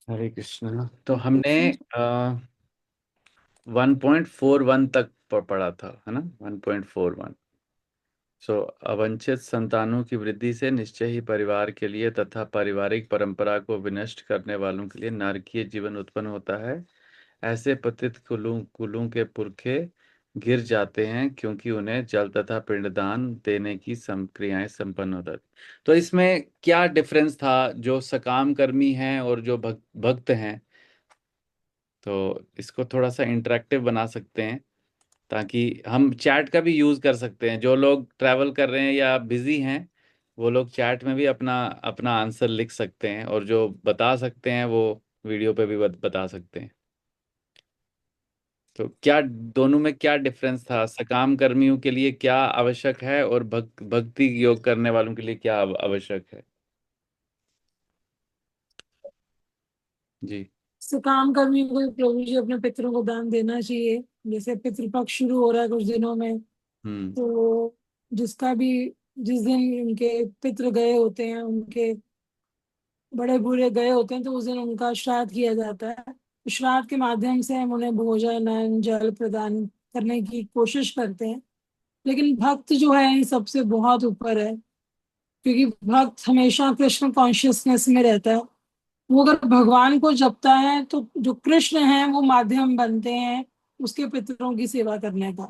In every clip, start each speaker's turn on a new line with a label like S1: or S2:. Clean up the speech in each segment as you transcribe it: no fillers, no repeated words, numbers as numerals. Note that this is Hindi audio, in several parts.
S1: हरे कृष्णा। तो हमने 1.41 तक पढ़ा था, है ना? 1.41। सो अवांछित संतानों की वृद्धि से निश्चय ही परिवार के लिए तथा पारिवारिक परंपरा को विनष्ट करने वालों के लिए नारकीय जीवन उत्पन्न होता है। ऐसे पतित कुलों कुलों के पुरखे गिर जाते हैं क्योंकि उन्हें जल तथा पिंडदान देने की क्रियाएं संपन्न होता है। तो इसमें क्या डिफरेंस था, जो सकाम कर्मी हैं और जो भक्त हैं? तो इसको थोड़ा सा इंटरेक्टिव बना सकते हैं ताकि हम चैट का भी यूज कर सकते हैं। जो लोग ट्रैवल कर रहे हैं या बिजी हैं, वो लोग चैट में भी अपना अपना आंसर लिख सकते हैं, और जो बता सकते हैं वो वीडियो पे भी बता सकते हैं। तो क्या दोनों में क्या डिफरेंस था? सकाम कर्मियों के लिए क्या आवश्यक है और भक्ति योग करने वालों के लिए क्या आवश्यक है? जी।
S2: काम कर्मियों को प्रभु जी अपने पितरों को दान देना चाहिए। जैसे पितृपक्ष शुरू हो रहा है कुछ दिनों में,
S1: हम्म।
S2: तो जिसका भी जिस दिन उनके पितृ गए होते हैं, उनके बड़े बूढ़े गए होते हैं, तो उस दिन उनका श्राद्ध किया जाता है। तो श्राद्ध के माध्यम से हम उन्हें भोजन अन्न जल प्रदान करने की कोशिश करते हैं। लेकिन भक्त जो है इन सबसे बहुत ऊपर है, क्योंकि भक्त हमेशा कृष्ण कॉन्शियसनेस में रहता है। वो अगर भगवान को जपता है तो जो कृष्ण है वो माध्यम बनते हैं उसके पितरों की सेवा करने का।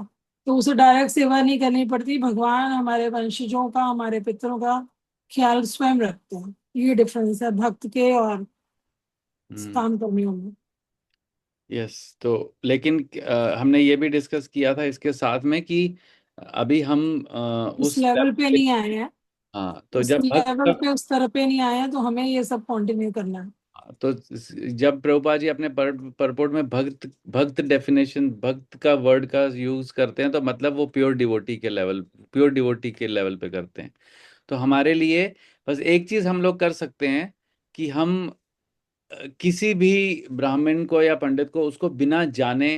S2: तो उसे डायरेक्ट सेवा नहीं करनी पड़ती, भगवान हमारे वंशजों का, हमारे पितरों का ख्याल स्वयं रखते हैं। ये डिफरेंस है भक्त के और
S1: हम्म।
S2: काम कर्मियों में।
S1: यस। तो लेकिन हमने ये भी डिस्कस किया था इसके साथ में कि अभी हम
S2: उस
S1: उस
S2: लेवल
S1: level
S2: पे
S1: पे।
S2: नहीं आए हैं।
S1: हाँ, तो
S2: उस
S1: जब
S2: लेवल
S1: भक्त
S2: पे उस तरह पे नहीं आए हैं, तो हमें ये सब कंटिन्यू करना है।
S1: तो जब प्रभुपा जी अपने परपोर्ट में भक्त भक्त डेफिनेशन, भक्त का वर्ड का यूज करते हैं, तो मतलब वो प्योर डिवोटी के लेवल पे करते हैं। तो हमारे लिए बस एक चीज हम लोग कर सकते हैं कि हम किसी भी ब्राह्मण को या पंडित को, उसको बिना जाने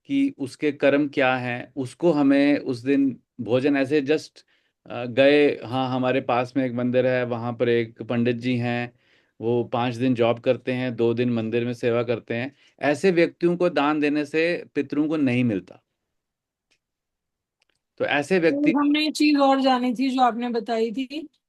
S1: कि उसके कर्म क्या हैं, उसको हमें उस दिन भोजन ऐसे जस्ट गए, हाँ हमारे पास में एक मंदिर है, वहाँ पर एक पंडित जी हैं, वो 5 दिन जॉब करते हैं, 2 दिन मंदिर में सेवा करते हैं, ऐसे व्यक्तियों को दान देने से पितरों को नहीं मिलता। तो ऐसे व्यक्ति
S2: तो हमने ये चीज और जानी थी जो आपने बताई थी,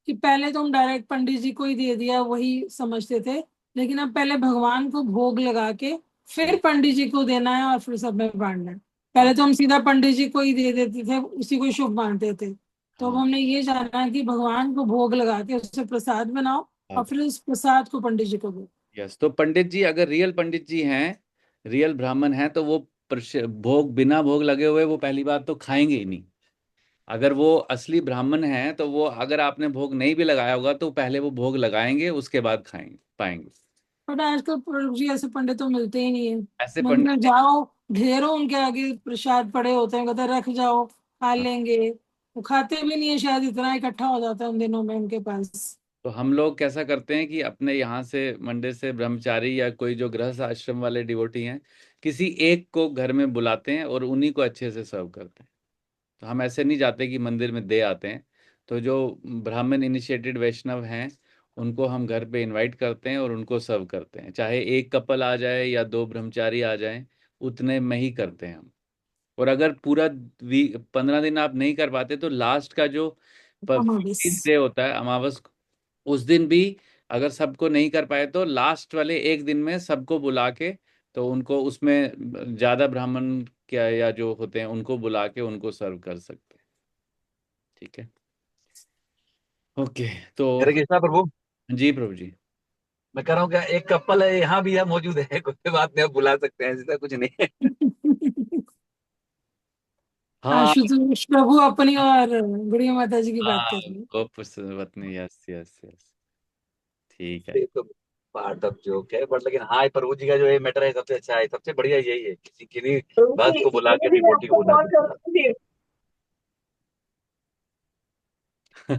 S2: कि पहले तो हम डायरेक्ट पंडित जी को ही दे दिया वही समझते थे। लेकिन अब पहले भगवान को भोग लगा के फिर पंडित जी को देना है और फिर सब में बांटना है।
S1: हाँ।
S2: पहले तो हम सीधा पंडित जी को ही दे देते थे, उसी को शुभ मानते थे। तो अब
S1: हाँ।
S2: हमने ये जाना कि भगवान को भोग लगा के उससे प्रसाद बनाओ और
S1: हाँ।
S2: फिर उस प्रसाद को पंडित जी को दो।
S1: यस। तो पंडित जी अगर रियल पंडित जी हैं, रियल ब्राह्मण हैं, तो वो भोग, बिना भोग लगे हुए वो पहली बात तो खाएंगे ही नहीं। अगर वो असली ब्राह्मण हैं तो वो, अगर आपने भोग नहीं भी लगाया होगा तो पहले वो भोग लगाएंगे, उसके बाद खाएंगे पाएंगे।
S2: बट आजकल प्रभु जी ऐसे पंडित तो मिलते ही नहीं है।
S1: ऐसे
S2: मंदिर
S1: पंडित
S2: में जाओ, ढेरों उनके आगे प्रसाद पड़े होते हैं, कहते हैं, रख जाओ खा लेंगे। वो खाते भी नहीं है, शायद इतना इकट्ठा हो जाता है उन दिनों में उनके पास।
S1: तो हम लोग कैसा करते हैं कि अपने यहाँ से मंदिर से ब्रह्मचारी या कोई जो गृहस्थ आश्रम वाले डिवोटी हैं, किसी एक को घर में बुलाते हैं और उन्हीं को अच्छे से सर्व करते हैं। तो हम ऐसे नहीं जाते कि मंदिर में दे आते हैं। तो जो ब्राह्मण इनिशिएटेड वैष्णव हैं, उनको हम घर पे इनवाइट करते हैं और उनको सर्व करते हैं, चाहे एक कपल आ जाए या 2 ब्रह्मचारी आ जाएं, उतने में ही करते हैं हम। और अगर पूरा 15 दिन आप नहीं कर पाते तो लास्ट का जो
S2: अमावस।
S1: 15th डे होता है, अमावस, उस दिन भी अगर सबको नहीं कर पाए तो लास्ट वाले एक दिन में सबको बुला के, तो उनको उसमें ज्यादा ब्राह्मण क्या या जो होते हैं उनको बुला के उनको सर्व कर सकते हैं। ठीक है। ओके। तो
S3: हरे कृष्णा प्रभु।
S1: जी प्रभु जी।
S3: मैं कह रहा हूँ क्या एक कपल है यहाँ भी है, मौजूद है, कोई बात नहीं, आप बुला सकते हैं, ऐसा कुछ नहीं है।
S1: हाँ।
S2: आशुतोष प्रभु अपनी और गुड़िया माता जी की बात
S1: हाँ।
S2: कर रहे हैं।
S1: गोप पत्नी, यस यस यस। ठीक है।
S3: ये तो पार्ट ऑफ जोक है, बट लेकिन हाँ, ये प्रभु जी का जो ये मैटर है सबसे अच्छा है, सबसे बढ़िया यही है, किसी किन्हीं भक्त को बुला के,
S4: मैं
S3: डिवोटी को
S4: आपको
S3: बुला
S4: कॉल
S3: के।
S4: करूंगी।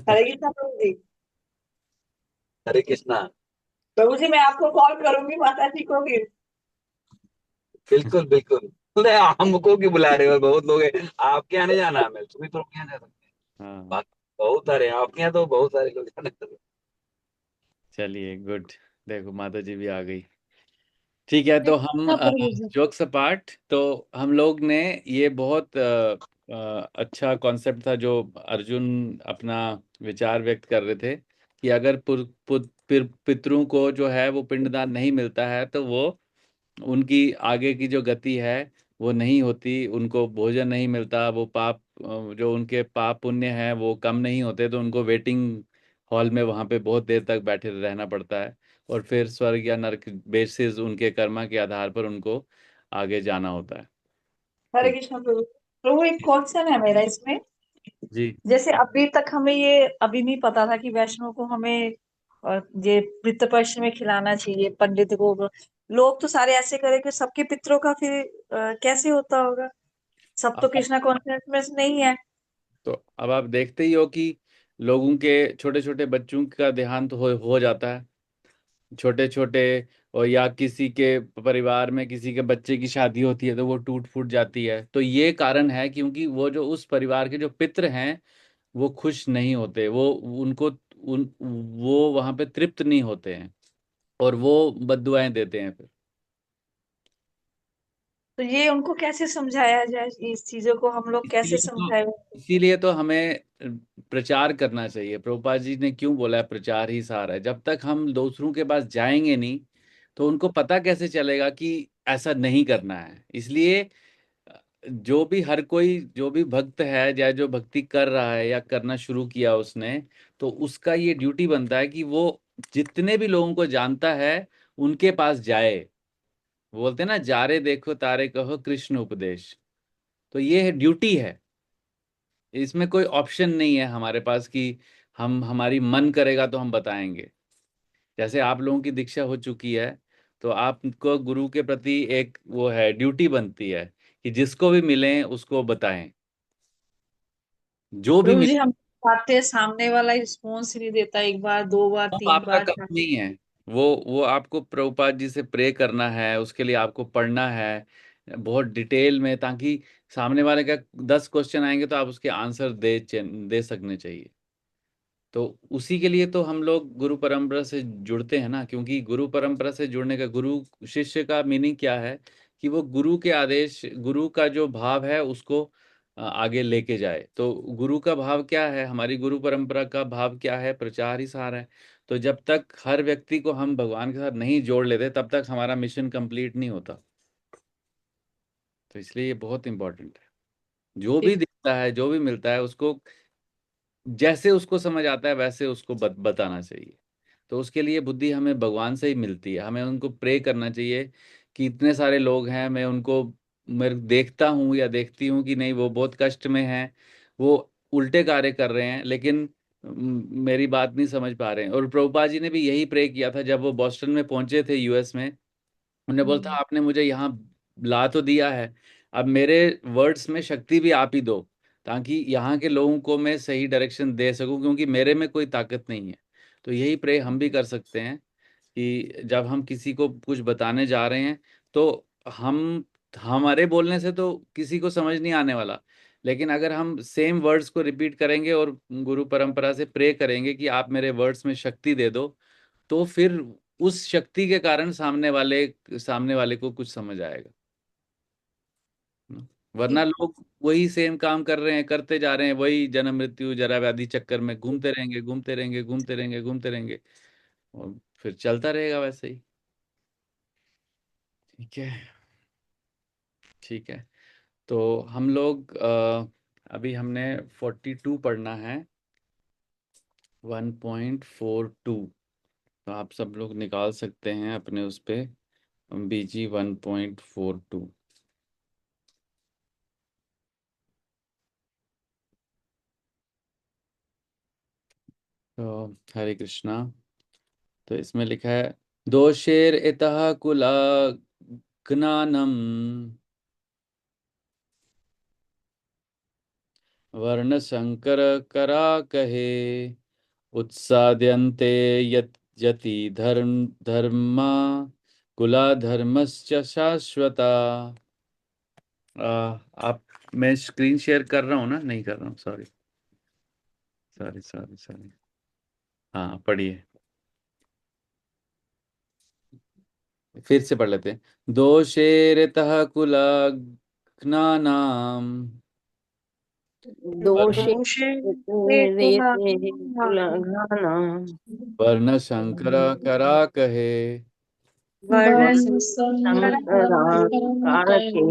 S4: हरे कृष्णा प्रभु जी।
S3: हरे कृष्णा।
S4: प्रभु जी मैं आपको कॉल करूंगी माता जी को भी।
S3: बिल्कुल बिल्कुल। अरे हमको क्यों बुला रहे हो, बहुत लोग हैं आपके यहाँ नहीं जाना, हमें तुम्हें तो क्या जा सकते हैं।
S1: हाँ।
S3: बाकी बहुत सारे हैं आपके यहाँ, तो बहुत सारे लोग जाने।
S1: चलिए गुड। देखो माता जी भी आ गई। ठीक है, तो हम
S2: हाँ प्रभु जी।
S1: जोक्स अपार्ट, तो हम लोग ने ये बहुत अच्छा कॉन्सेप्ट था जो अर्जुन अपना विचार व्यक्त कर रहे थे कि अगर पितरों को जो है वो पिंडदान नहीं मिलता है तो वो उनकी आगे की जो गति है वो नहीं होती, उनको भोजन नहीं मिलता, वो पाप जो उनके पाप पुण्य हैं वो कम नहीं होते, तो उनको वेटिंग हॉल में वहां पे बहुत देर तक बैठे रहना पड़ता है, और फिर स्वर्ग या नरक बेसिस उनके कर्मा के आधार पर उनको आगे जाना होता है।
S4: हरे
S1: तो
S4: कृष्ण प्रभु। प्रभु एक क्वेश्चन है मेरा इसमें।
S1: जी,
S4: जैसे अभी तक हमें ये अभी नहीं पता था कि वैष्णव को हमें ये पितृपक्ष में खिलाना चाहिए पंडित को। लोग तो सारे ऐसे करे कि सबके पितरों का फिर कैसे होता होगा। सब तो
S1: अब
S4: कृष्णा कॉन्शियसनेस नहीं है।
S1: तो अब आप देखते ही हो कि लोगों के छोटे छोटे बच्चों का देहांत हो जाता है, छोटे छोटे, और या किसी के परिवार में किसी के बच्चे की शादी होती है तो वो टूट फूट जाती है, तो ये कारण है क्योंकि वो जो उस परिवार के जो पितृ हैं वो खुश नहीं होते, वो उनको वो वहां पे तृप्त नहीं होते हैं, और वो बद्दुआएं देते हैं फिर।
S4: तो ये उनको कैसे समझाया जाए, इस चीजों को हम लोग कैसे
S1: इसीलिए तो
S4: समझाए।
S1: इसीलिए तो हमें प्रचार करना चाहिए। प्रभुपाद जी ने क्यों बोला है प्रचार ही सार है। जब तक हम दूसरों के पास जाएंगे नहीं तो उनको पता कैसे चलेगा कि ऐसा नहीं करना है। इसलिए जो भी हर कोई जो भी भक्त है या जो भक्ति कर रहा है या करना शुरू किया उसने, तो उसका ये ड्यूटी बनता है कि वो जितने भी लोगों को जानता है उनके पास जाए। बोलते हैं ना, जा रे देखो तारे कहो कृष्ण उपदेश। तो ये ड्यूटी है, इसमें कोई ऑप्शन नहीं है हमारे पास कि हम हमारी मन करेगा तो हम बताएंगे। जैसे आप लोगों की दीक्षा हो चुकी है तो आपको गुरु के प्रति एक वो है, ड्यूटी बनती है कि जिसको भी मिले उसको बताएं, जो भी
S4: प्रभु जी
S1: मिले।
S4: हम आते हैं, सामने वाला रिस्पॉन्स नहीं देता, एक बार दो बार
S1: वो
S4: तीन
S1: आपका
S4: बार
S1: काम नहीं है। वो आपको प्रभुपाद जी से प्रे करना है, उसके लिए आपको पढ़ना है बहुत डिटेल में, ताकि सामने वाले का 10 क्वेश्चन आएंगे तो आप उसके आंसर दे सकने चाहिए। तो उसी के लिए तो हम लोग गुरु परंपरा से जुड़ते हैं ना, क्योंकि गुरु परंपरा से जुड़ने का, गुरु शिष्य का मीनिंग क्या है कि वो गुरु के आदेश, गुरु का जो भाव है उसको आगे लेके जाए। तो गुरु का भाव क्या है, हमारी गुरु परंपरा का भाव क्या है, प्रचार ही सार है। तो जब तक हर व्यक्ति को हम भगवान के साथ नहीं जोड़ लेते तब तक हमारा मिशन कंप्लीट नहीं होता। तो इसलिए ये बहुत इंपॉर्टेंट है। जो भी
S4: ठीक।
S1: दिखता है, जो भी मिलता है, उसको जैसे उसको समझ आता है वैसे उसको बताना चाहिए। तो उसके लिए बुद्धि हमें भगवान से ही मिलती है। हमें उनको प्रे करना चाहिए कि इतने सारे लोग हैं, मैं उनको, मैं देखता हूँ या देखती हूँ कि नहीं वो बहुत कष्ट में हैं, वो उल्टे कार्य कर रहे हैं, लेकिन मेरी बात नहीं समझ पा रहे हैं। और प्रभुपाद जी ने भी यही प्रे किया था जब वो बॉस्टन में पहुंचे थे यूएस में। उन्होंने बोला था आपने मुझे यहाँ ला तो दिया है, अब मेरे वर्ड्स में शक्ति भी आप ही दो, ताकि यहाँ के लोगों को मैं सही डायरेक्शन दे सकूं, क्योंकि मेरे में कोई ताकत नहीं है। तो यही प्रे हम भी कर सकते हैं कि जब हम किसी को कुछ बताने जा रहे हैं तो हम, हमारे बोलने से तो किसी को समझ नहीं आने वाला, लेकिन अगर हम सेम वर्ड्स को रिपीट करेंगे और गुरु परंपरा से प्रे करेंगे कि आप मेरे वर्ड्स में शक्ति दे दो, तो फिर उस शक्ति के कारण सामने वाले को कुछ समझ आएगा ना। वरना
S4: ठीक।
S1: लोग वही सेम काम कर रहे हैं, करते जा रहे हैं, वही जन्म मृत्यु जरा व्याधि चक्कर में घूमते रहेंगे, घूमते रहेंगे, घूमते रहेंगे, घूमते रहेंगे, और फिर चलता रहेगा वैसे ही। ठीक है, ठीक है। तो हम लोग अभी हमने 42 पढ़ना है, 1.42। तो आप सब लोग निकाल सकते हैं अपने उस पे, BG 1.42। तो हरे कृष्णा। तो इसमें लिखा है, दोषेर इतः कुला ज्ञानम वर्ण संकर करा कहे उत्साद्यन्ते यत यति धर्मा कुला धर्मश्च शाश्वता। आप, मैं स्क्रीन शेयर कर रहा हूँ ना, नहीं कर रहा हूँ, सॉरी, सॉरी, सॉरी, सॉरी। हाँ, पढ़िए। फिर से पढ़ लेते हैं। दोषेरितः कुलघ्नानाम्
S5: दोषे
S4: दोषे
S5: रेते कुलघ्नानाम्
S1: वर्णशंकरकराकहे
S4: वर्ण
S5: कारके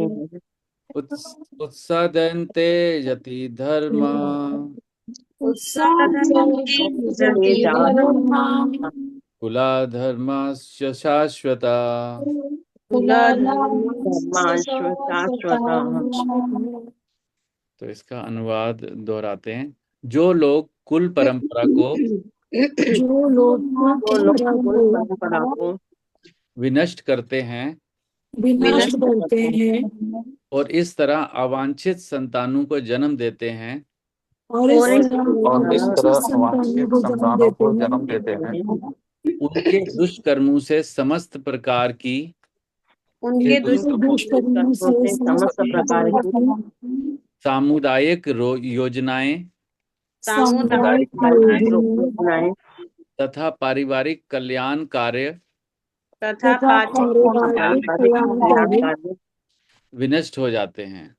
S1: उत्सादन्ते यति धर्म
S5: ते
S2: धर्मा
S1: कुलाधर्मस्य शाश्वता।
S5: धर्माश्व शाश्वतः।
S1: तो इसका अनुवाद दोहराते हैं। जो लोग कुल परंपरा को
S2: जो लोग
S5: जो लोग कुल परंपरा को
S1: विनष्ट करते हैं
S2: विनष्ट
S5: विनष्ट
S2: करते
S5: करते हैं
S2: हैं
S1: और इस तरह अवांछित संतानों को जन्म देते हैं
S2: और इस
S5: और इस
S2: तरह
S5: तरह
S2: अवांछित संतानों को जन्म देते हैं
S1: उनके दुष्कर्मों से समस्त प्रकार की
S4: उनके
S2: उनके दुष्कर्मों
S5: कर्मों
S2: से
S5: से
S2: समस्त
S5: समस्त प्रकार
S2: प्रकार
S5: की
S2: की
S1: सामुदायिक योजनाएं
S2: सामुदायिक योजनाएं
S5: योजनाएं
S1: तथा पारिवारिक कल्याण कार्य
S4: तथा
S2: तथा
S4: पारिवारिक
S2: पारिवारिक कल्याण
S5: कल्याण
S2: कार्य
S5: कार्य
S1: विनष्ट हो जाते हैं।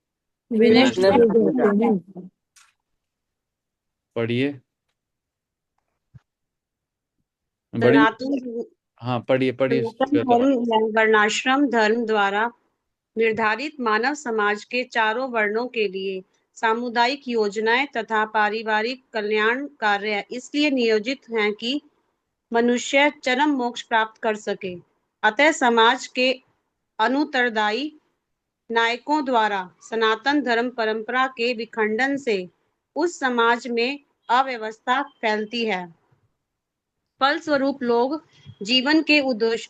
S2: विनष्ट
S5: नष्ट
S2: हो
S5: हो
S2: जाते
S5: जाते
S2: हैं।
S1: पढ़िए, बड़ी।
S6: सनातन
S1: हाँ, पढ़िए पढ़िए
S6: सनातन
S1: श्वेता।
S6: धर्म या वर्णाश्रम धर्म द्वारा निर्धारित मानव समाज के चारों वर्णों के लिए सामुदायिक योजनाएं तथा पारिवारिक कल्याण कार्य इसलिए नियोजित हैं कि मनुष्य चरम मोक्ष प्राप्त कर सके। अतः समाज के अनुत्तरदायी नायकों द्वारा सनातन धर्म परंपरा के विखंडन से उस समाज में अव्यवस्था फैलती है। फलस्वरूप लोग जीवन के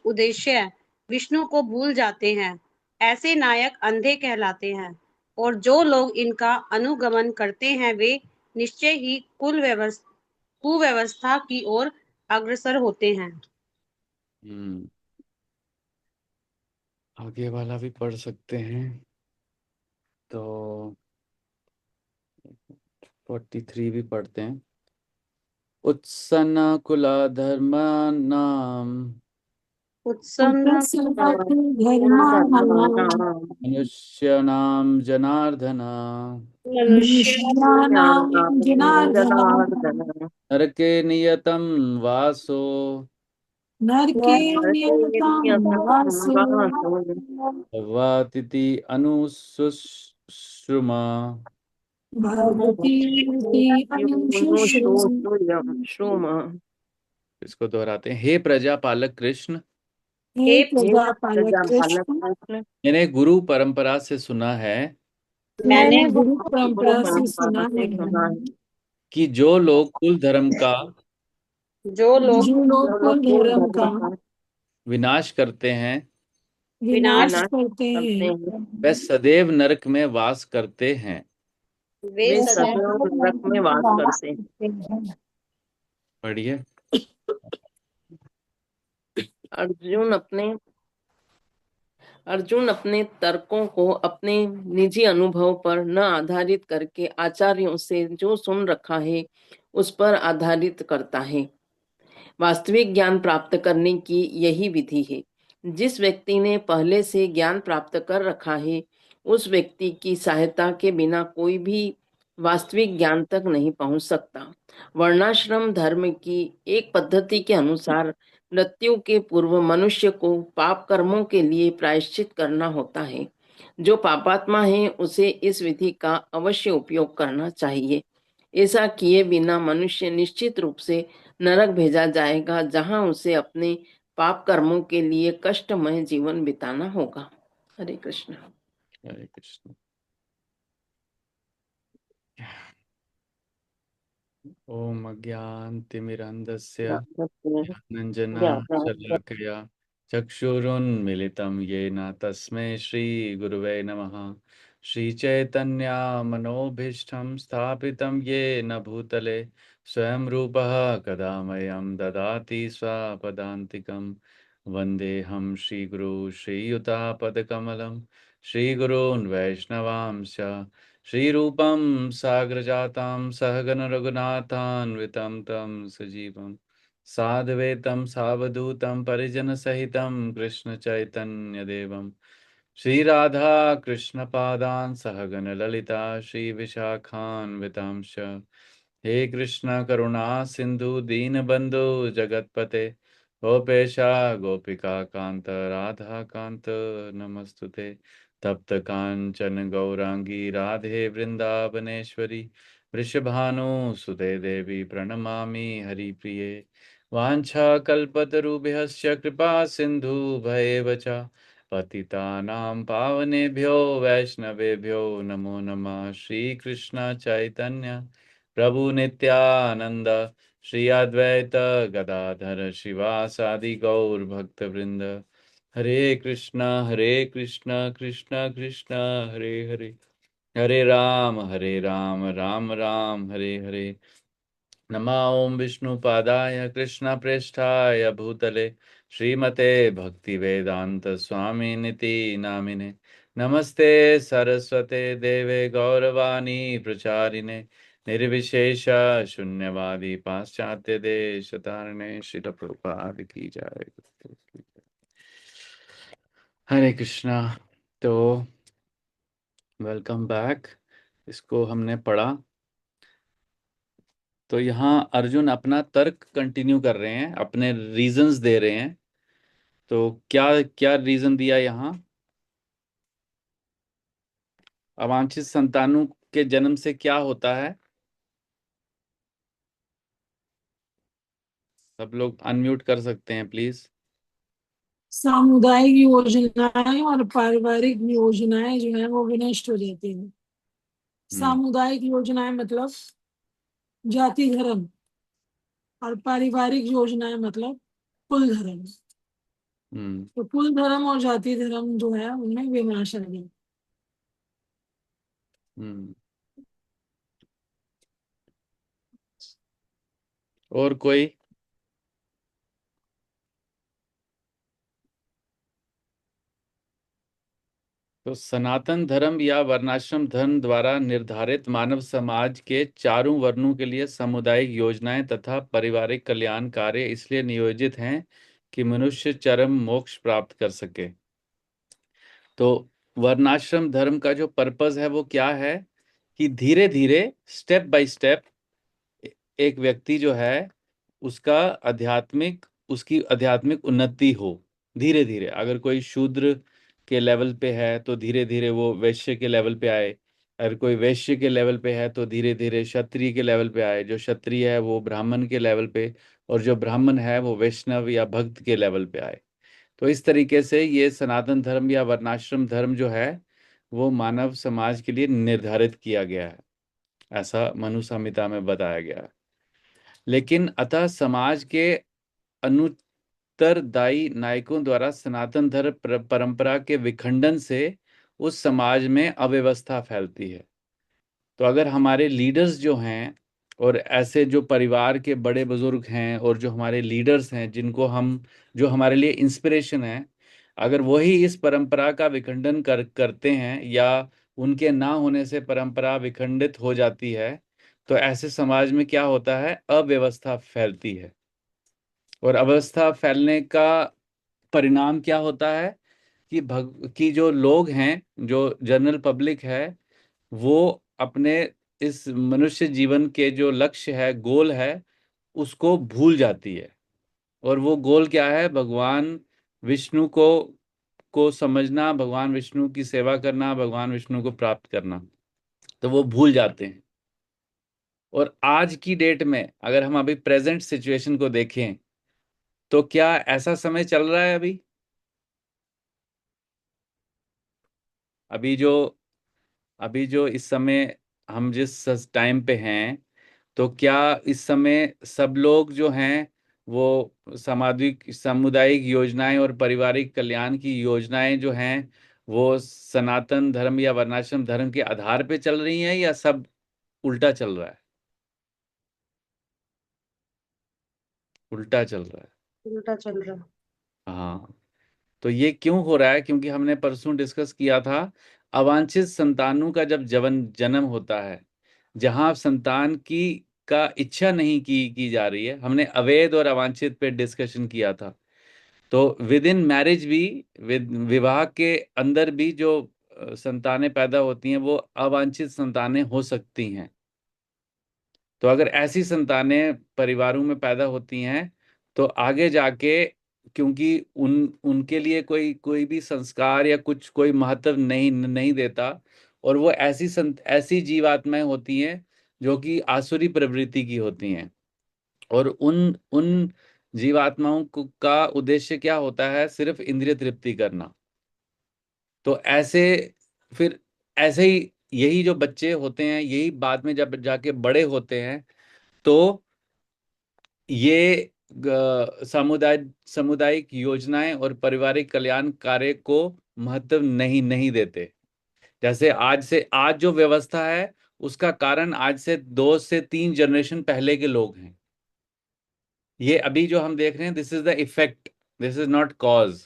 S6: उद्देश्य विष्णु को भूल जाते हैं। ऐसे नायक अंधे कहलाते हैं और जो लोग इनका अनुगमन करते हैं वे निश्चय ही कुव्यवस्था की ओर अग्रसर होते हैं।
S1: आगे वाला भी पढ़ सकते हैं। तो 43 भी पढ़ते हैं। उत्सन्न कुला धर्मानाम
S4: उत्सन्न
S2: धर्माणां
S1: मनुष्याणाम जनार्दन
S4: मनुष्य
S2: मनुष्याणां जनार्दन
S5: जनार्दन
S1: नरके नियतम वासो
S2: नरके नियतं वासो
S1: भवातिथि अनुशुश्रुमा।
S2: भवति अनुशुश्रूषा।
S5: श्रुम।
S1: इसको दोहराते हैं। हे प्रजापालक कृष्ण,
S2: हे
S4: हे
S2: प्रजापालक
S5: प्रजापालक
S2: कृष्ण,
S5: कृष्ण,
S1: मैंने गुरु परंपरा से सुना है
S2: मैंने
S4: मैंने
S2: गुरु
S5: गुरु
S2: परंपरा से
S5: परंपरा
S2: सुना
S5: से
S2: है
S5: सुना है
S1: कि जो लोग कुल धर्म का
S4: जो लोग
S2: जो लोग
S5: जो लोग
S2: कुल
S5: कुल
S2: धर्म का
S5: धर्म का
S1: विनाश करते हैं
S2: विनाश
S5: विनाश
S2: करते
S5: करते
S2: हैं
S5: हैं
S1: वे सदैव नरक में वास करते हैं।
S4: वे
S5: वे
S4: सदैव
S5: सदैव नरक में वास करते हैं।
S1: पढ़िए।
S5: अर्जुन अपने अर्जुन अपने तर्कों को अपने निजी अनुभव पर न आधारित करके आचार्यों से जो सुन रखा है उस पर आधारित करता है। वास्तविक ज्ञान प्राप्त करने की यही विधि है। जिस व्यक्ति ने पहले से ज्ञान प्राप्त कर रखा है उस व्यक्ति की सहायता के बिना कोई भी वास्तविक ज्ञान तक नहीं पहुंच सकता। वर्णाश्रम धर्म की एक पद्धति के अनुसार मृत्यु के पूर्व मनुष्य को पाप कर्मों के लिए प्रायश्चित करना होता है। जो पापात्मा है उसे इस विधि का अवश्य उपयोग करना चाहिए। ऐसा किए बिना मनुष्य निश्चित रूप से नरक भेजा जाएगा, जहां उसे अपने पाप कर्मों के लिए कष्टमय जीवन बिताना होगा। हरे कृष्ण।
S1: हरे कृष्ण। ओम अज्ञानतिमिरन्धस्य ज्ञानाञ्जना शलाकया चक्षुरुन्मिलितं येन तस्मै श्रीगुरुवे नमः। श्रीचैतन्यमनोभीष्टं स्थापितं येन भूतले स्वयं रूपः कदा मह्यं ददाति स्वपदान्तिकं। वन्देऽहं श्रीगुरू श्रीयुतापदकमलं श्रीगुरून् वैष्णवांश्च श्रीरूपं साग्रजातं सहगण रघुनाथान्वितं तं सजीवं साद्वैतं सावधूतं परिजनसहितं कृष्ण चैतन्य देवम श्री राधा कृष्ण पादान सहगण ललिता श्री विशाखान्वितांश हे कृष्ण करुणा सिंधु दीनबंधु जगतपते गोपेशा गोपिका कांत राधा कांत नमस्तुते तप्त कांचन गौरांगी राधे वृंदावनेश्वरी वृषभानुसुते देवी प्रणमामि हरिप्रिये वाञ्छाकल्पतरुभ्यश्च कृपा सिन्धुभैव च पतितानां पावनेभ्यो वैष्णवेभ्यो नमो नमः श्रीकृष्ण चैतन्य प्रभु नित्यानंद श्री अद्वैत गदाधर शिवासादि गौर भक्तवृंद हरे कृष्ण कृष्ण कृष्ण हरे हरे हरे राम राम राम हरे हरे नमा ओम विष्णुपादाय कृष्णप्रेष्ठाय भूतले श्रीमते भक्तिवेदांत स्वामी निति नामिने नमस्ते सरस्वते देवे गौरवाणी प्रचारिणे निर्विशेष शून्यवादी पाश्चात्य देश तारणे श्रील प्रभुपाद की जय। हरे कृष्णा। तो वेलकम बैक। इसको हमने पढ़ा। तो यहाँ अर्जुन अपना तर्क कंटिन्यू कर रहे हैं, अपने रीजंस दे रहे हैं। तो क्या क्या रीजन दिया यहाँ? अवांछित संतानों के जन्म से क्या होता है? सब लोग अनम्यूट कर सकते हैं प्लीज।
S2: सामुदायिक योजनाएं और पारिवारिक योजनाएं जो है वो विनष्ट हो जाती हैं। सामुदायिक योजनाएं मतलब जाति धर्म, और पारिवारिक योजनाएं मतलब कुल धर्म। तो कुल धर्म और जाति धर्म जो है उनमें विनाश आ गया।
S1: और कोई? तो सनातन धर्म या वर्णाश्रम धर्म द्वारा निर्धारित मानव समाज के चारों वर्णों के लिए सामुदायिक योजनाएं तथा पारिवारिक कल्याण कार्य इसलिए नियोजित हैं कि मनुष्य चरम मोक्ष प्राप्त कर सके। तो वर्णाश्रम धर्म का जो पर्पस है वो क्या है कि धीरे धीरे स्टेप बाय स्टेप एक व्यक्ति जो है उसकी आध्यात्मिक उन्नति हो। धीरे धीरे अगर कोई शूद्र के लेवल पे है तो धीरे धीरे वो वैश्य के लेवल पे आए। अगर कोई वैश्य के लेवल पे है तो धीरे धीरे क्षत्रिय के लेवल पे आए। जो क्षत्रिय है वो ब्राह्मण के लेवल पे, और जो ब्राह्मण है वो वैष्णव या भक्त के लेवल पे आए। तो इस तरीके से ये सनातन धर्म या वर्णाश्रम धर्म जो है वो मानव समाज के लिए निर्धारित किया गया है, ऐसा मनु संहिता में बताया गया है। लेकिन अतः समाज के अनुत्तरदायी नायकों द्वारा सनातन धर्म परंपरा के विखंडन से उस समाज में अव्यवस्था फैलती है। तो अगर हमारे लीडर्स जो हैं और ऐसे जो परिवार के बड़े बुजुर्ग हैं और जो हमारे लीडर्स हैं जो हमारे लिए इंस्पिरेशन है, अगर वही इस परंपरा का विखंडन करते हैं या उनके ना होने से परंपरा विखंडित हो जाती है, तो ऐसे समाज में क्या होता है? अव्यवस्था फैलती है। और अव्यवस्था फैलने का परिणाम क्या होता है कि जो लोग हैं, जो जनरल पब्लिक है, वो अपने इस मनुष्य जीवन के जो लक्ष्य है, गोल है, उसको भूल जाती है। और वो गोल क्या है? भगवान विष्णु को समझना, भगवान विष्णु की सेवा करना, भगवान विष्णु को प्राप्त करना, तो वो भूल जाते हैं। और आज की डेट में अगर हम अभी प्रेजेंट सिचुएशन को देखें तो क्या ऐसा समय चल रहा है? अभी जो अभी जो इस समय हम जिस टाइम पे हैं, तो क्या इस समय सब लोग जो हैं वो सामुदायिक योजनाएं और पारिवारिक कल्याण की योजनाएं जो हैं वो सनातन धर्म या वर्णाश्रम धर्म के आधार पे चल रही हैं, या सब उल्टा चल रहा है? उल्टा चल रहा है।
S6: उल्टा चल रहा है।
S1: हाँ। तो ये क्यों हो रहा है? क्योंकि हमने परसों डिस्कस किया था, अवांछित संतानों का जब जन्म होता है, जहां संतान की का इच्छा नहीं की जा रही है। हमने अवैध और अवांछित पे डिस्कशन किया था। तो विद इन मैरिज भी, विवाह के अंदर भी जो संतानें पैदा होती हैं वो अवांछित संतानें हो सकती हैं। तो अगर ऐसी संतानें परिवारों में पैदा होती हैं तो आगे जाके, क्योंकि उनके लिए कोई कोई भी संस्कार या कुछ कोई महत्व नहीं नहीं देता, और वो ऐसी जीवात्माएं होती हैं जो कि आसुरी प्रवृत्ति की होती हैं, और उन उन जीवात्माओं का उद्देश्य क्या होता है? सिर्फ इंद्रिय तृप्ति करना। तो फिर ऐसे ही यही जो बच्चे होते हैं, यही बाद में जब जाके बड़े होते हैं तो ये सामुदायिक योजनाएं और पारिवारिक कल्याण कार्य को महत्व नहीं नहीं देते। जैसे आज जो व्यवस्था है उसका कारण आज से 2 से 3 जनरेशन पहले के लोग हैं। ये अभी जो हम देख रहे हैं, this is the effect, this is not cause.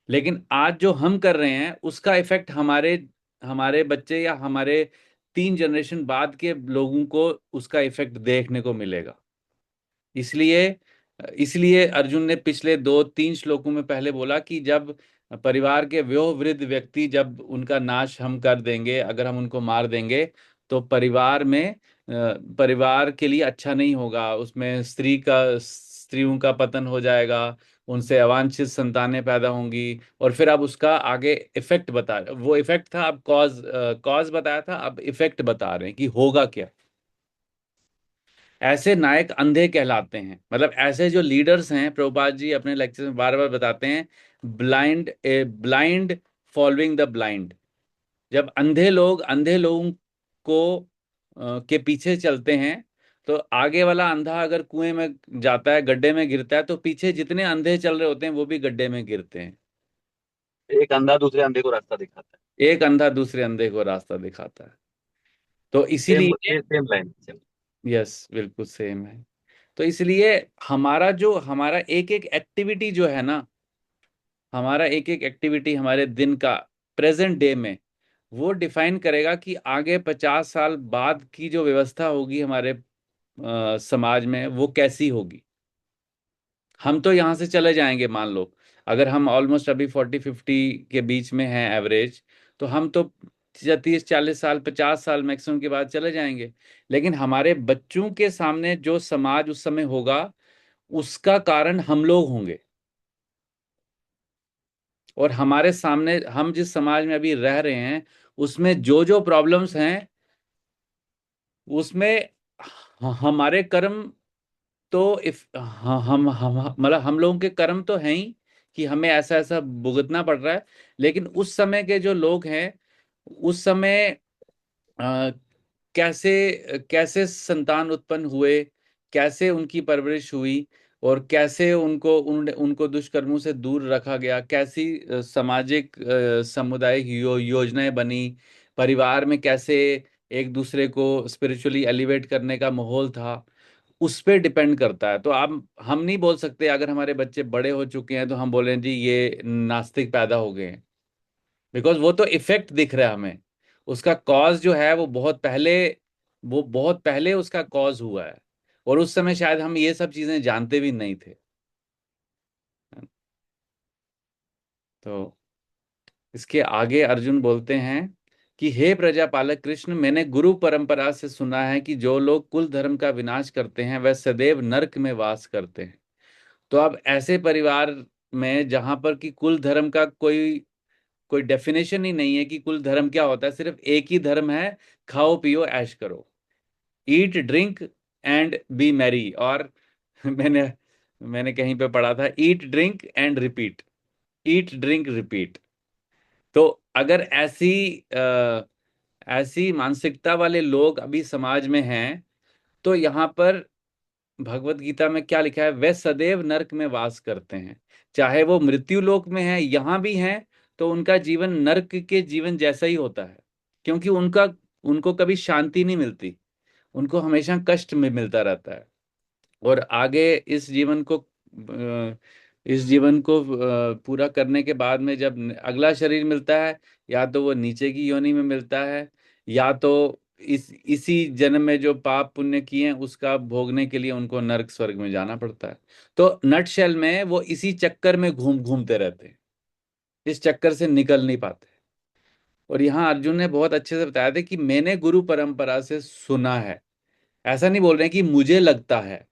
S1: लेकिन आज जो हम कर रहे हैं उसका इफेक्ट हमारे हमारे बच्चे या हमारे 3 जनरेशन बाद के लोगों को उसका इफेक्ट देखने को मिलेगा। इसलिए इसलिए अर्जुन ने पिछले 2-3 श्लोकों में पहले बोला कि जब परिवार के वयोवृद्ध व्यक्ति, जब उनका नाश हम कर देंगे, अगर हम उनको मार देंगे, तो परिवार के लिए अच्छा नहीं होगा। उसमें स्त्रियों का पतन हो जाएगा, उनसे अवांछित संतानें पैदा होंगी, और फिर अब उसका आगे इफेक्ट वो इफेक्ट था, अब कॉज बताया था, अब इफेक्ट बता रहे हैं कि होगा क्या। ऐसे नायक अंधे कहलाते हैं। मतलब ऐसे जो लीडर्स हैं, प्रभुपाद जी अपने लेक्चर में बार बार बताते हैं, ब्लाइंड फॉलोइंग द ब्लाइंड। जब अंधे लोगों को के पीछे चलते हैं, तो आगे वाला अंधा अगर कुएं में जाता है, गड्ढे में गिरता है, तो पीछे जितने अंधे चल रहे होते हैं वो भी गड्ढे में गिरते हैं।
S3: एक अंधा दूसरे अंधे को रास्ता दिखाता
S1: एक अंधा दूसरे अंधे को रास्ता दिखाता है। तो
S3: है। सेम
S1: इसीलिए,
S3: सेम लाइन।
S1: यस, बिल्कुल सेम है। तो इसलिए हमारा एक एक एक्टिविटी जो है ना, हमारा एक एक एक्टिविटी हमारे दिन का, प्रेजेंट डे में, वो डिफाइन करेगा कि आगे 50 साल बाद की जो व्यवस्था होगी हमारे समाज में वो कैसी होगी। हम तो यहाँ से चले जाएंगे, मान लो अगर हम ऑलमोस्ट अभी 40-50 के बीच में हैं एवरेज, तो हम तो 30-40 साल 50 साल मैक्सिमम के बाद चले जाएंगे। लेकिन हमारे बच्चों के सामने जो समाज उस समय होगा, उसका कारण हम लोग होंगे। और हमारे सामने, हम जिस समाज में अभी रह रहे हैं, उसमें जो जो प्रॉब्लम्स हैं, उसमें हमारे कर्म तो इफ हम मतलब हम लोगों के कर्म तो हैं ही कि हमें ऐसा ऐसा भुगतना पड़ रहा है। लेकिन उस समय के जो लोग हैं, उस समय अ, कैसे कैसे संतान उत्पन्न हुए, कैसे उनकी परवरिश हुई, और कैसे उनको दुष्कर्मों से दूर रखा गया, कैसी सामाजिक सामुदायिक योजनाएं बनी, परिवार में कैसे एक दूसरे को स्पिरिचुअली एलिवेट करने का माहौल था, उस पे डिपेंड करता है। तो आप हम नहीं बोल सकते अगर हमारे बच्चे बड़े हो चुके हैं तो हम बोलें जी ये नास्तिक पैदा हो गए हैं, बिकॉज वो तो इफेक्ट दिख रहा है हमें। उसका कॉज जो है वो बहुत पहले उसका कॉज हुआ है, और उस समय शायद हम ये सब चीजें जानते भी नहीं थे। तो इसके आगे अर्जुन बोलते हैं कि हे प्रजापालक कृष्ण, मैंने गुरु परंपरा से सुना है कि जो लोग कुल धर्म का विनाश करते हैं वह सदैव नरक में वास करते हैं। तो अब ऐसे परिवार में जहां पर कि कुल धर्म का कोई कोई डेफिनेशन ही नहीं है कि कुल धर्म क्या होता है, सिर्फ एक ही धर्म है, खाओ पियो ऐश करो, eat drink and B Mary. और मैंने मैंने कहीं पे पढ़ा था, eat drink and repeat, eat drink repeat. तो अगर ऐसी मानसिकता वाले लोग अभी समाज में हैं, तो यहाँ पर भगवत गीता में क्या लिखा है? वे सदैव नरक में वास करते हैं। चाहे वो मृत्यु लोक में है, यहाँ भी हैं, तो उनका जीवन नरक के जीवन जैसा ही होता है, क्योंकि उनको कभी शांति नहीं मिलती, उनको हमेशा कष्ट में मिलता रहता है। और आगे इस जीवन को पूरा करने के बाद में जब अगला शरीर मिलता है, या तो वो नीचे की योनि में मिलता है, या तो इसी जन्म में जो पाप पुण्य किए हैं उसका भोगने के लिए उनको नरक स्वर्ग में जाना पड़ता है। तो नटशेल में वो इसी चक्कर में घूमते रहते हैं, इस चक्कर से निकल नहीं पाते। और यहाँ अर्जुन ने बहुत अच्छे से बताया था कि मैंने गुरु परंपरा से सुना है, ऐसा नहीं बोल रहे हैं कि मुझे लगता है।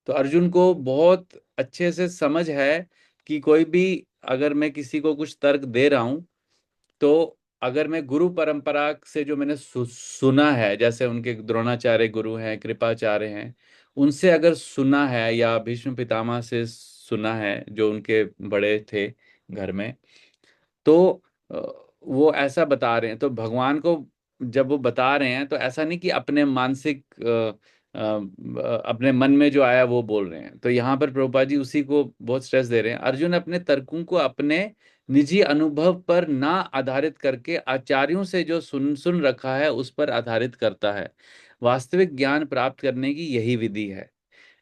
S1: तो अर्जुन को बहुत अच्छे से समझ है कि कोई भी, अगर मैं किसी को कुछ तर्क दे रहा हूं, तो अगर मैं गुरु परंपरा से जो मैंने सुना है, जैसे उनके द्रोणाचार्य गुरु हैं, कृपाचार्य हैं, उनसे अगर सुना है, या भीष्म पितामह से सुना है जो उनके बड़े थे घर में, तो वो ऐसा बता रहे हैं। तो भगवान को जब वो बता रहे हैं तो ऐसा नहीं कि अपने मानसिक अपने मन में जो आया वो बोल रहे हैं। तो यहाँ पर प्रभुपाद जी उसी को बहुत स्ट्रेस दे रहे हैं। अर्जुन अपने तर्कों को अपने निजी अनुभव पर ना आधारित करके आचार्यों से जो सुन सुन रखा है उस पर आधारित करता है। वास्तविक ज्ञान प्राप्त करने की यही विधि है।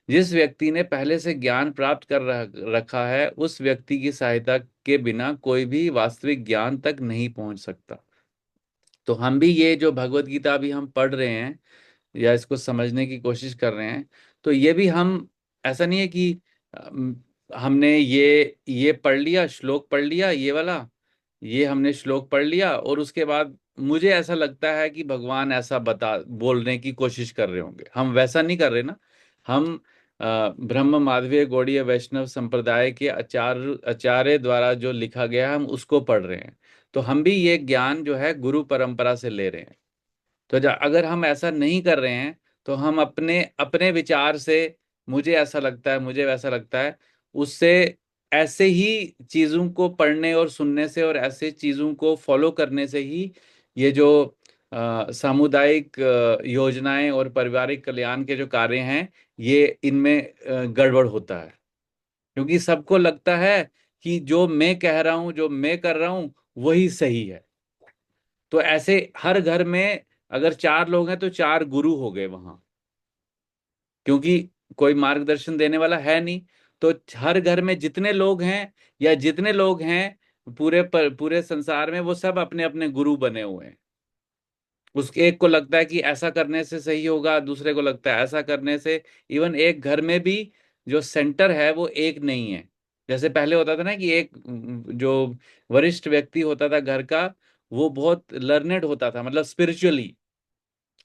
S1: जिस व्यक्ति ने पहले से ज्ञान प्राप्त कर रखा है उस व्यक्ति की सहायता के बिना कोई भी वास्तविक ज्ञान तक नहीं पहुंच सकता। तो हम भी ये जो भगवत गीता अभी हम पढ़ रहे हैं या इसको समझने की कोशिश कर रहे हैं, तो ये भी हम, ऐसा नहीं है कि हमने ये पढ़ लिया, श्लोक पढ़ लिया ये वाला, ये हमने श्लोक पढ़ लिया और उसके बाद मुझे ऐसा लगता है कि भगवान ऐसा बोलने की कोशिश कर रहे होंगे। हम वैसा नहीं कर रहे ना। हम ब्रह्म माधवीय गौड़ीय वैष्णव संप्रदाय के आचार्य द्वारा जो लिखा गया है हम उसको पढ़ रहे हैं। तो हम भी ये ज्ञान जो है गुरु परंपरा से ले रहे हैं। तो अगर हम ऐसा नहीं कर रहे हैं तो हम अपने अपने विचार से, मुझे ऐसा लगता है, मुझे वैसा लगता है, उससे, ऐसे ही चीजों को पढ़ने और सुनने से और ऐसे चीजों को फॉलो करने से ही ये जो सामुदायिक योजनाएं और पारिवारिक कल्याण के जो कार्य हैं ये इनमें गड़बड़ होता है। क्योंकि सबको लगता है कि जो मैं कह रहा हूं, जो मैं कर रहा हूं वही सही है। तो ऐसे हर घर में अगर 4 लोग हैं तो 4 गुरु हो गए वहां, क्योंकि कोई मार्गदर्शन देने वाला है नहीं। तो हर घर में जितने लोग हैं, या जितने लोग हैं पूरे संसार में, वो सब अपने अपने गुरु बने हुए हैं। उसके एक को लगता है कि ऐसा करने से सही होगा, दूसरे को लगता है ऐसा करने से। इवन एक घर में भी जो सेंटर है वो एक नहीं है। जैसे पहले होता था ना कि एक जो वरिष्ठ व्यक्ति होता था घर का, वो बहुत लर्नेड होता था, मतलब स्पिरिचुअली,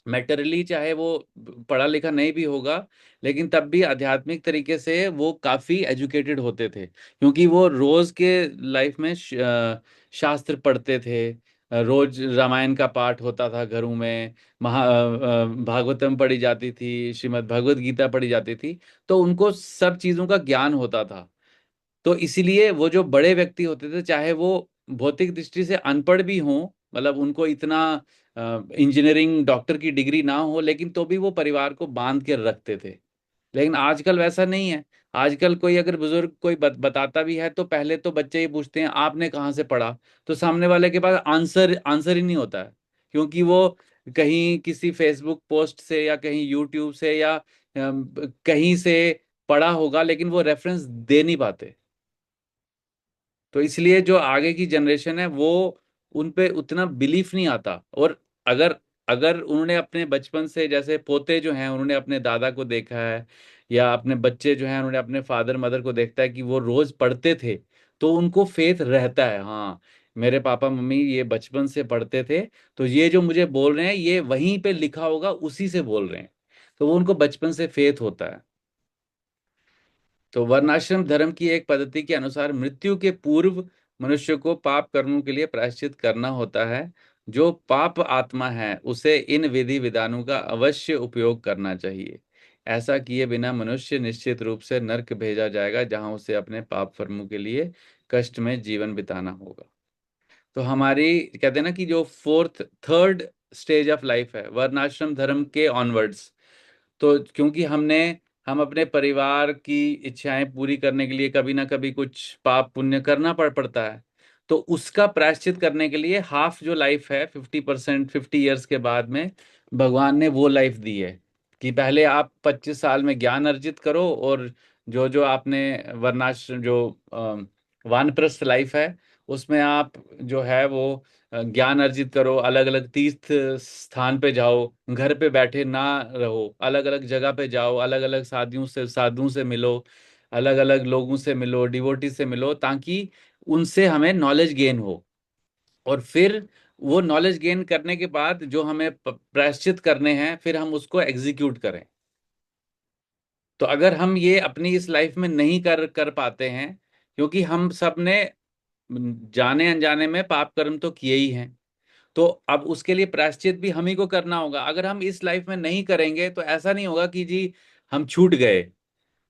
S1: मैटरली चाहे वो पढ़ा लिखा नहीं भी होगा, लेकिन तब भी आध्यात्मिक तरीके से वो काफी एजुकेटेड होते थे, क्योंकि वो रोज के लाइफ में शास्त्र पढ़ते थे। रोज रामायण का पाठ होता था घरों में, भागवतम पढ़ी जाती थी, श्रीमद् भगवत गीता पढ़ी जाती थी। तो उनको सब चीजों का ज्ञान होता था। तो इसीलिए वो जो बड़े व्यक्ति होते थे, चाहे वो भौतिक दृष्टि से अनपढ़ भी हों, मतलब उनको इतना इंजीनियरिंग डॉक्टर की डिग्री ना हो, लेकिन तो भी वो परिवार को बांध के रखते थे। लेकिन आजकल वैसा नहीं है। आजकल कोई अगर बुजुर्ग कोई बताता भी है तो पहले तो बच्चे ये पूछते हैं आपने कहाँ से पढ़ा। तो सामने वाले के पास आंसर आंसर ही नहीं होता है, क्योंकि वो कहीं किसी फेसबुक पोस्ट से या कहीं यूट्यूब से या कहीं से पढ़ा होगा, लेकिन वो रेफरेंस दे नहीं पाते। तो इसलिए जो आगे की जनरेशन है वो, उन पे उतना बिलीफ नहीं आता। और अगर अगर उन्होंने अपने बचपन से, जैसे पोते जो हैं उन्होंने अपने दादा को देखा है, या अपने बच्चे जो हैं उन्होंने अपने फादर मदर को देखता है कि वो रोज पढ़ते थे, तो उनको फेथ रहता है, हाँ मेरे पापा मम्मी ये बचपन से पढ़ते थे, तो ये जो मुझे बोल रहे हैं ये वहीं पे लिखा होगा, उसी से बोल रहे हैं। तो वो उनको बचपन से फेथ होता है। तो वर्णाश्रम धर्म की एक पद्धति के अनुसार मृत्यु के पूर्व मनुष्य को पाप कर्मों के लिए प्रायश्चित करना होता है। जो पाप आत्मा है उसे इन विधि विधानों का अवश्य उपयोग करना चाहिए। ऐसा किए बिना मनुष्य निश्चित रूप से नरक भेजा जाएगा, जहां उसे अपने पाप कर्मों के लिए कष्ट में जीवन बिताना होगा। तो हमारी कहते हैं ना कि जो थर्ड स्टेज ऑफ लाइफ है वर्णाश्रम धर्म के ऑनवर्ड्स, तो क्योंकि हम अपने परिवार की इच्छाएं पूरी करने के लिए कभी ना कभी कुछ पाप पुण्य करना पड़ता है। तो उसका प्रायश्चित करने के लिए हाफ जो लाइफ है 50%, 50 ईयर्स के बाद में भगवान ने वो लाइफ दी है कि पहले आप 25 साल में ज्ञान अर्जित करो, और जो जो आपने वर्णाश्रम जो वानप्रस्थ लाइफ है, उसमें आप जो है वो ज्ञान अर्जित करो, अलग अलग तीर्थ स्थान पे जाओ, घर पे बैठे ना रहो, अलग अलग जगह पे जाओ, अलग अलग साधुओं से मिलो, अलग अलग लोगों से मिलो, डिवोटी से मिलो, ताकि उनसे हमें नॉलेज गेन हो। और फिर वो नॉलेज गेन करने के बाद जो हमें प्रायश्चित करने हैं, फिर हम उसको एग्जीक्यूट करें। तो अगर हम ये अपनी इस लाइफ में नहीं कर कर पाते हैं, क्योंकि हम सब ने जाने अनजाने में पाप कर्म तो किए ही हैं, तो अब उसके लिए प्रायश्चित भी हम ही को करना होगा। अगर हम इस लाइफ में नहीं करेंगे तो ऐसा नहीं होगा कि जी हम छूट गए।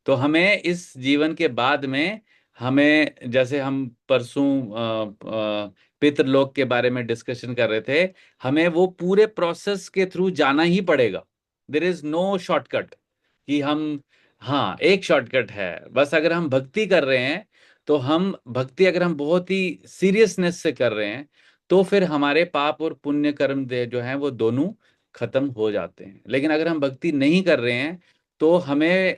S1: तो हमें इस जीवन के बाद में, हमें जैसे हम परसों पितृलोक के बारे में डिस्कशन कर रहे थे, हमें वो पूरे प्रोसेस के थ्रू जाना ही पड़ेगा। देर इज नो शॉर्टकट कि हम, हाँ एक शॉर्टकट है बस, अगर हम भक्ति कर रहे हैं तो हम भक्ति अगर हम बहुत ही सीरियसनेस से कर रहे हैं, तो फिर हमारे पाप और पुण्य कर्म दे जो हैं वो दोनों खत्म हो जाते हैं। लेकिन अगर हम भक्ति नहीं कर रहे हैं तो हमें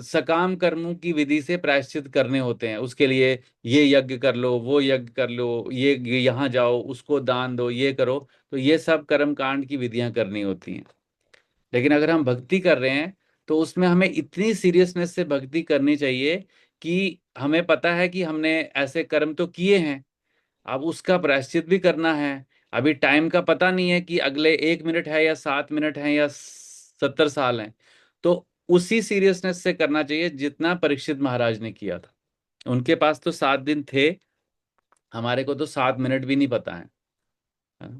S1: सकाम कर्मों की विधि से प्रायश्चित करने होते हैं। उसके लिए ये यज्ञ कर लो, वो यज्ञ कर लो, ये यहाँ जाओ, उसको दान दो, ये करो। तो ये सब कर्म कांड की विधियां करनी होती हैं। लेकिन अगर हम भक्ति कर रहे हैं तो उसमें हमें इतनी सीरियसनेस से भक्ति करनी चाहिए कि हमें पता है कि हमने ऐसे कर्म तो किए हैं, अब उसका प्रायश्चित भी करना है। अभी टाइम का पता नहीं है कि अगले 1 मिनट है या 7 मिनट है या 70 साल है। तो उसी सीरियसनेस से करना चाहिए जितना परीक्षित महाराज ने किया था। उनके पास तो 7 दिन थे, हमारे को तो 7 मिनट भी नहीं पता है।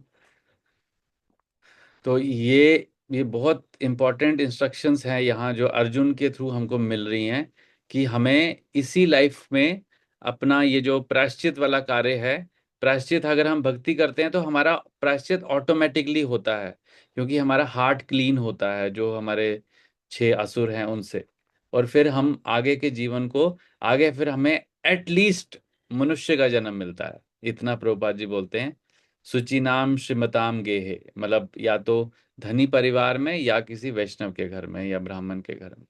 S1: तो ये बहुत इंपॉर्टेंट इंस्ट्रक्शंस हैं यहाँ जो अर्जुन के थ्रू हमको मिल रही हैं, कि हमें इसी लाइफ में अपना ये जो प्रायश्चित वाला कार्य है, प्रायश्चित अगर हम भक्ति करते हैं तो हमारा प्रायश्चित ऑटोमेटिकली होता है, क्योंकि हमारा हार्ट क्लीन होता है जो हमारे 6 असुर हैं उनसे। और फिर हम आगे के जीवन को, आगे फिर हमें एटलीस्ट मनुष्य का जन्म मिलता है, इतना प्रभुपाद जी बोलते हैं। सुचिनाम श्रीमताम गेहे, मतलब या तो धनी परिवार में या किसी वैष्णव के घर में या ब्राह्मण के घर में।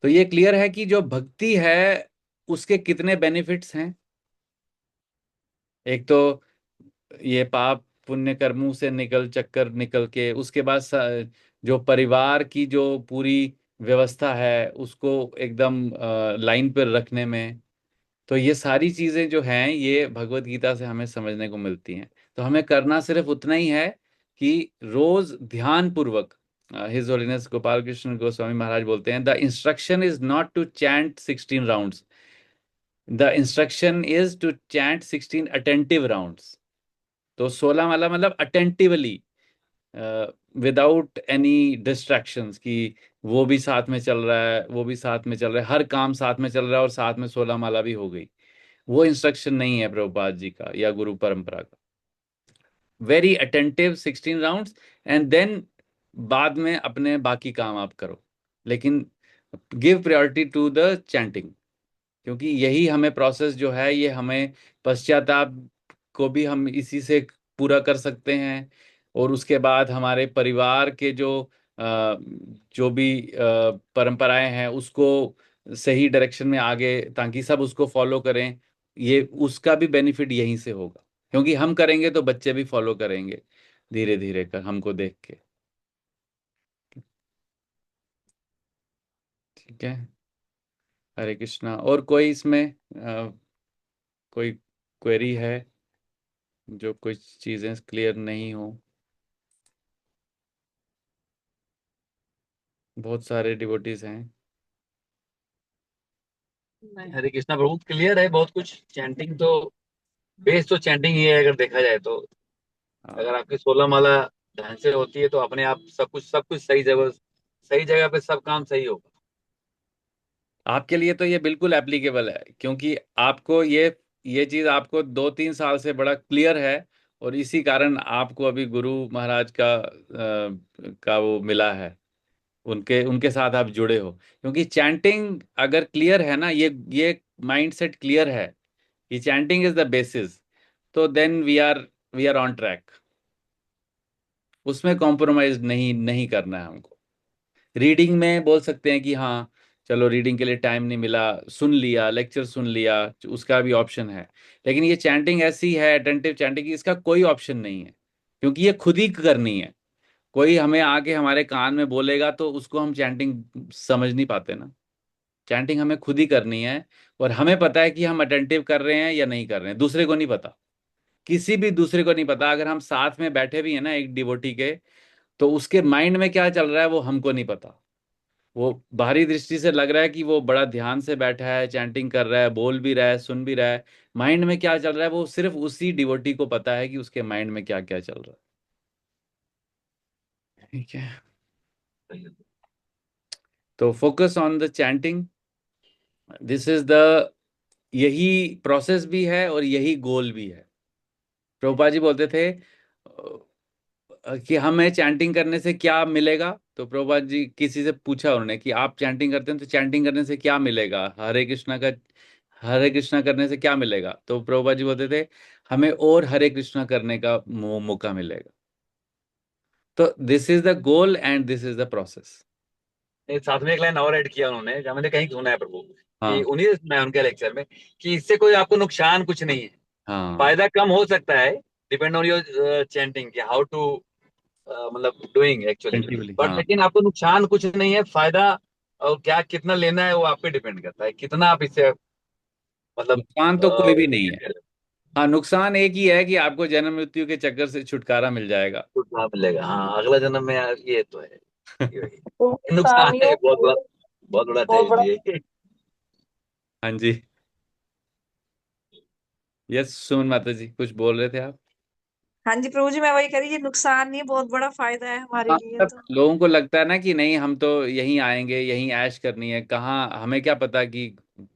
S1: तो ये क्लियर है कि जो भक्ति है उसके कितने बेनिफिट्स हैं। एक तो ये पाप पुण्य कर्मों से चक्कर निकल के, उसके बाद जो परिवार की जो पूरी व्यवस्था है उसको एकदम लाइन पर रखने में। तो ये सारी चीजें जो हैं ये भगवत गीता से हमें समझने को मिलती हैं। तो हमें करना सिर्फ उतना ही है कि रोज ध्यान पूर्वक, हिज होलीनेस गोपाल कृष्ण गोस्वामी महाराज बोलते हैं, the instruction is not to chant 16 rounds, the instruction is to chant 16 attentive rounds. तो 16 वाला मतलब अटेंटिवली, विदाउट एनी डिस्ट्रैक्शंस, कि वो भी साथ में चल रहा है, वो भी साथ में चल रहा है, हर काम साथ में चल रहा है और साथ में 16 माला भी हो गई। वो इंस्ट्रक्शन नहीं है प्रभुपाद जी का या गुरु परंपरा का। Very attentive 16 rounds, and then बाद में अपने बाकी काम आप करो, लेकिन give priority to the chanting, क्योंकि यही हमें प्रोसेस जो है ये हमें पश्चाताप को भी हम इसी से पूरा कर सकते हैं। और उसके बाद हमारे परिवार के जो भी परंपराएं हैं उसको सही डायरेक्शन में आगे, ताकि सब उसको फॉलो करें, ये उसका भी बेनिफिट यहीं से होगा। क्योंकि हम करेंगे तो बच्चे भी फॉलो करेंगे धीरे धीरे कर हमको देख के। ठीक है, हरे कृष्णा। और कोई इसमें कोई क्वेरी है, जो कुछ चीजें क्लियर नहीं हो? बहुत सारे डिवोटीज हैं।
S3: नहीं, हरे कृष्णा प्रभु, क्लियर है बहुत कुछ। चैंटिंग तो बेस तो चैंटिंग ही है अगर देखा जाए तो। अगर
S1: हाँ,
S3: आपकी 16 माला ढंग से होती है तो अपने आप सब कुछ सही जगह पे सब काम सही होगा।
S1: आपके लिए तो ये बिल्कुल एप्लीकेबल है, क्योंकि आपको ये चीज आपको 2-3 साल से बड़ा क्लियर है। और इसी कारण आपको अभी गुरु महाराज का वो मिला है, उनके उनके साथ आप जुड़े हो। क्योंकि चैंटिंग अगर क्लियर है ना, ये माइंडसेट क्लियर है कि चैंटिंग इज द बेसिस, तो then we are on track. उसमें कॉम्प्रोमाइज नहीं नहीं करना है हमको। रीडिंग में बोल सकते हैं कि हाँ चलो रीडिंग के लिए टाइम नहीं मिला, सुन लिया, लेक्चर सुन लिया, उसका भी ऑप्शन है। लेकिन ये चैंटिंग ऐसी है, अटेंटिव चैंटिंग, इसका कोई ऑप्शन नहीं है, क्योंकि ये खुद ही करनी है। कोई हमें आके हमारे कान में बोलेगा तो उसको हम चैंटिंग समझ नहीं पाते ना। चैंटिंग हमें खुद ही करनी है, और हमें पता है कि हम अटेंटिव कर रहे हैं या नहीं कर रहे हैं, दूसरे को नहीं पता। किसी भी दूसरे को नहीं पता। अगर हम साथ में बैठे भी हैं ना एक डिवोटी के, तो उसके माइंड में क्या चल रहा है वो हमको नहीं पता। वो बाहरी दृष्टि से लग रहा है कि वो बड़ा ध्यान से बैठा है, चैंटिंग कर रहा है, बोल भी रहा है, सुन भी रहा है। माइंड में क्या चल रहा है वो सिर्फ उसी डिवोटी को पता है कि उसके माइंड में क्या क्या चल रहा है। ठीक है, तो focus on the chanting, this is the, यही प्रोसेस भी है और यही गोल भी है। प्रभुपाद जी बोलते थे कि हमें चैंटिंग करने से क्या मिलेगा। तो प्रभुपाद जी किसी से पूछा उन्होंने कि आप चैंटिंग करते हैं तो चैंटिंग करने से क्या मिलेगा, हरे कृष्णा का, हरे कृष्णा करने से क्या मिलेगा। तो प्रभुपाद जी बोलते थे हमें और हरे कृष्णा करने का मौका मिलेगा। तो this is the goal and this is the process.
S3: नहीं, साथ में एक लाइन और ऐड किया उन्होंने, जहाँ मैंने कहीं सुना है प्रभु, कि
S1: हाँ
S3: उन्हीं से सुना है उनके लेक्चर में, कि इससे कोई आपको नुकसान कुछ नहीं है।
S1: हाँ,
S3: फायदा कम हो सकता है, डिपेंड ऑन योर चैंटिंग, कि हाउ टू मतलब डूइंग एक्चुअली।
S1: attentively,
S3: बट
S1: हाँ।
S3: लेकिन आपको नुकसान कुछ नहीं है, फायदा और क्या कितना लेना है वो आप पे डिपेंड करता है, कितना आप इससे मतलब
S1: नुकसान तो कोई भी नहीं है।
S3: benefit
S1: हाँ, नुकसान एक ही है कि आपको जन्म मृत्यु के चक्कर से छुटकारा मिल जाएगा।
S3: कुछ मिलेगा। हाँ, अगला जन्म में यार, ये तो है, ये
S4: तो
S3: नुकसान
S4: नुकसान ये
S3: है,
S4: हो,
S3: बहुत बड़ा
S4: बहुत बड़ा।
S3: ट्रेजेडी है।
S1: हाँ जी, यस सुमन माता जी कुछ बोल रहे थे आप।
S4: हाँ जी प्रभु जी, मैं वही कह रही, ये नुकसान नहीं, बहुत बड़ा फायदा है हमारे
S1: हाँ,
S4: लिए
S1: मतलब
S4: तो।
S1: लोगों को लगता है ना कि नहीं हम तो यहीं आएंगे, यहीं ऐश करनी है, कहाँ हमें क्या पता कि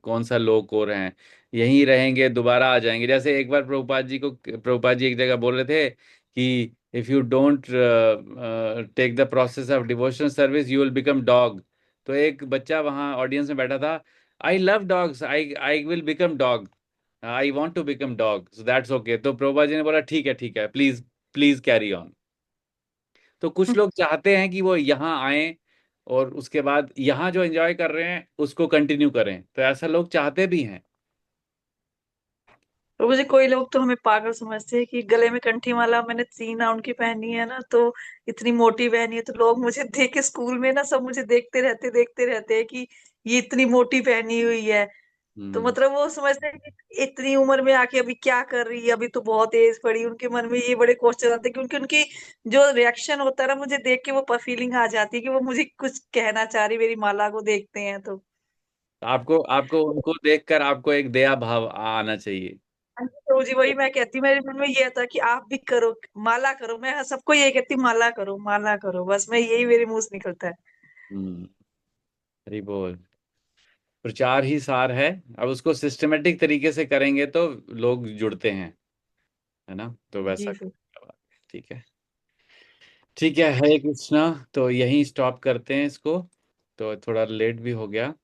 S1: कौन सा लोग हो रहे हैं, यहीं रहेंगे दोबारा आ जाएंगे। जैसे एक बार प्रभुपाद जी एक जगह बोल रहे थे कि if you don't take the process of devotional service you will become dog. तो एक बच्चा वहाँ ऑडियंस में बैठा था, I love dogs, I I will become dog, I want to become dog, so that's okay. तो प्रभुपाद जी ने बोला ठीक है, प्लीज प्लीज कैरी ऑन। तो कुछ लोग चाहते हैं कि वो यहाँ आए और उसके बाद यहाँ जो एंजॉय कर रहे हैं उसको कंटिन्यू करें, तो ऐसा लोग चाहते भी हैं।
S4: प्रभु जी कोई लोग तो हमें पागल समझते हैं कि गले में कंठी माला मैंने 3 राउंड की पहनी है ना, तो इतनी मोटी पहनी है, तो लोग मुझे देख के स्कूल में ना सब मुझे देखते रहते हैं कि ये इतनी मोटी पहनी हुई है। तो
S1: हम्म।
S4: मतलब वो समझते हैं कि इतनी उम्र में आके अभी क्या कर रही है, अभी तो बहुत एज पड़ी। उनके मन में ये बड़े क्वेश्चन आते हैं, क्योंकि उनकी जो रिएक्शन होता है ना, मुझे देख के वो फीलिंग आ जाती है कि वो मुझे कुछ कहना चाह रही, मेरी माला को देखते हैं तो।
S1: आपको आपको उनको देखकर आपको एक दया भाव आना चाहिए।
S4: तो जी वही मैं कहती, मेरे मन में ये था कि आप भी करो, माला करो। मैं सबको ये कहती, माला करो माला करो, बस मैं यही मेरे मुंह से निकलता है।
S1: हम्म। हरि बोल। प्रचार ही सार है। अब उसको सिस्टमेटिक तरीके से करेंगे तो लोग जुड़ते हैं, है ना, तो वैसा
S4: जी फिर।
S1: करेंगे। ठीक है, ठीक है, हरे कृष्णा। तो यहीं स्टॉप करते हैं इसको, तो थोड़ा लेट भी हो गया।